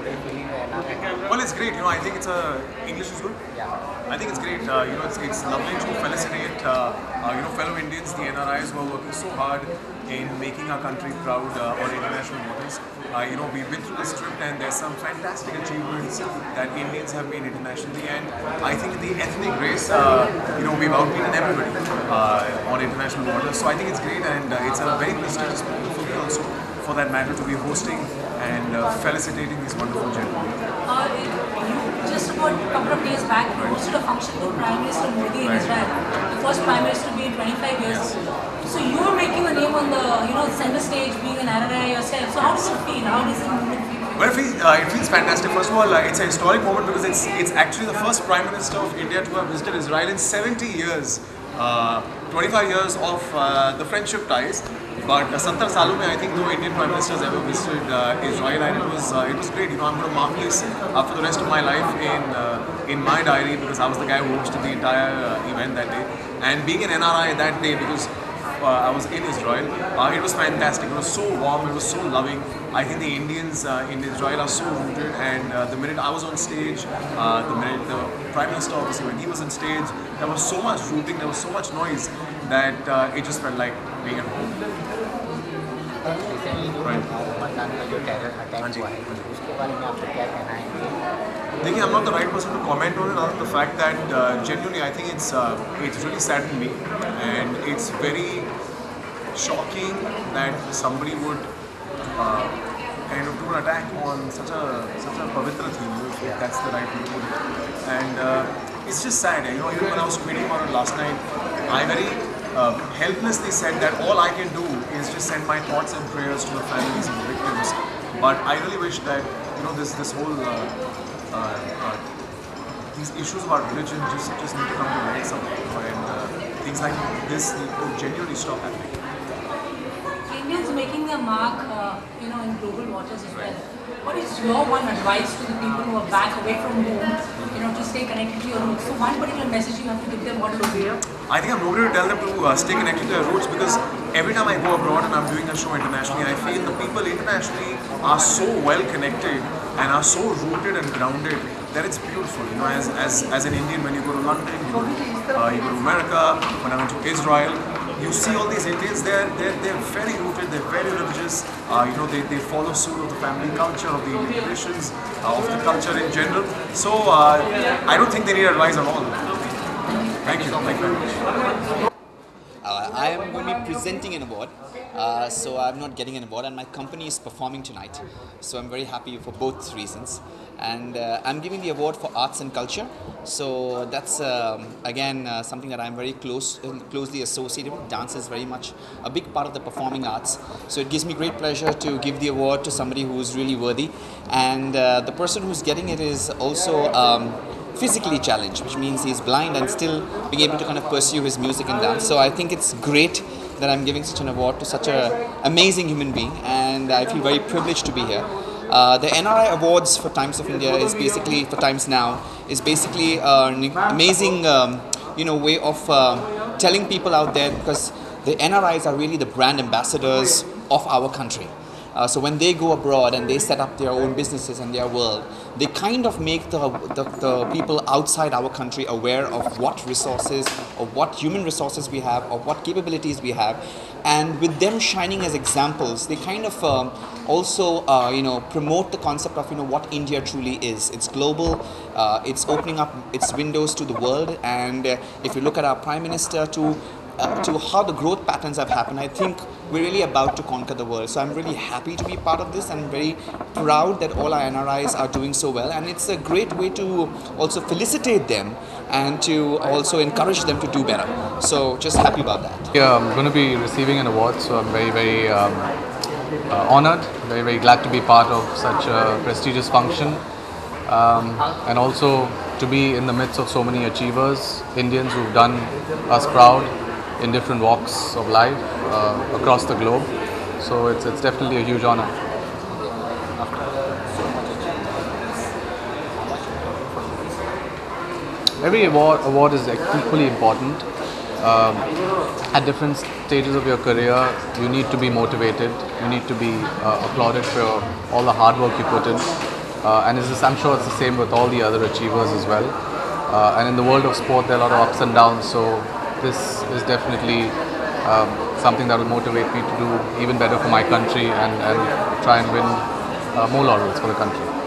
today feeling NRI? Well, it's great. I think English is good. Yeah. I think it's great. It's lovely to felicitate, fellow Indians, the NRIs who are working so hard in making our country proud on international waters. We've been through this trip and there's some fantastic achievements that Indians have made internationally. And I think in the ethnic race, we've outbeaten everybody on international waters. So I think it's great and it's a very prestigious moment for me also, for that matter, to be hosting and felicitating these wonderful gentlemen. You just about a couple of days back hosted a function with Prime Minister Modi in Israel, the first Prime Minister to be in 25 years. So you were making a name on the center stage, being an NRI yourself. So how does it feel? How does the movement feel? Well, it feels fantastic. First of all, it's a historic moment because it's actually the first Prime Minister of India to have visited Israel in 70 years. 25 years of the friendship ties. But 70 सालों में I think no Indian Prime Minister has ever visited Israel, and it was great. I'm going to mark this for the rest of my life in my diary because I was the guy who hosted the entire event that day. And being an NRI that day because I was in Israel, it was fantastic. It was so warm, it was so loving. I think the Indians in Israel are so rooted, and the minute I was on stage, the minute the Prime Minister, obviously, when he was on stage, there was so much rooting, there was so much noise that it just felt like being at home. Recently जो terror attack हुआ है उसके बारे में आपको क्या कहना है? देखिए, I'm not the right person to comment on it, other than the fact that genuinely I think it's really saddened me, and it's very shocking that somebody would kind of do an attack on such a pavitra theme, if that's the right way to put it. And it's just sad. Even when I was tweeting about it last night, I very helplessly said that all I can do is just send my thoughts and prayers to the families of the victims. But I really wish that this whole these issues about religion just need to come to light somehow, and things like this need to genuinely stop happening. Indians making their mark, in global waters as well. What is your one advice to the people who are back away from home, to stay connected to your roots? So one particular message you have to give them, what would be? I think I'm nobody to tell them to stay connected to their roots, because every time I go abroad and I'm doing a show internationally, I feel the people internationally are so well connected and are so rooted and grounded that it's beautiful. As an Indian, when you go to London, you go to America, when I went to Israel, you see all these Indians, they're very rooted, they're very religious, they follow suit of the family culture, of the Indian traditions, of the culture in general. So I don't think they need advice at all. Thank you. Thank you very much. I am going to be presenting an award, so I'm not getting an award, and my company is performing tonight, so I'm very happy for both reasons. And I'm giving the award for arts and culture, so that's again something that I'm very closely associated with. Dance is very much a big part of the performing arts, so it gives me great pleasure to give the award to somebody who is really worthy, and the person who's getting it is also physically challenged, which means he's blind and still being able to kind of pursue his music and dance. So I think it's great that I'm giving such an award to such an amazing human being, and I feel very privileged to be here. The NRI Awards for Times of India is basically, for Times Now, is basically an amazing way of telling people out there, because the NRIs are really the brand ambassadors of our country. So when they go abroad and they set up their own businesses in their world, they kind of make the people outside our country aware of what resources, or what human resources we have, or what capabilities we have. And with them shining as examples, they kind of also promote the concept of what India truly is. It's global, it's opening up its windows to the world, and if you look at our Prime Minister to how the growth patterns have happened, I think we're really about to conquer the world. So I'm really happy to be part of this, and very proud that all our NRIs are doing so well. And it's a great way to also felicitate them and to also encourage them to do better. So just happy about that. Yeah, I'm going to be receiving an award, so I'm very, very honored, very, very glad to be part of such a prestigious function. And also to be in the midst of so many achievers, Indians who've done us proud in different walks of life across the globe. So it's definitely a huge honor. Every award is equally important. At different stages of your career, you need to be motivated, you need to be applauded for all the hard work you put in. and I'm sure it's the same with all the other achievers as well. And in the world of sport, there are a lot of ups and downs, so this is definitely something that will motivate me to do even better for my country and try and win more laurels for the country.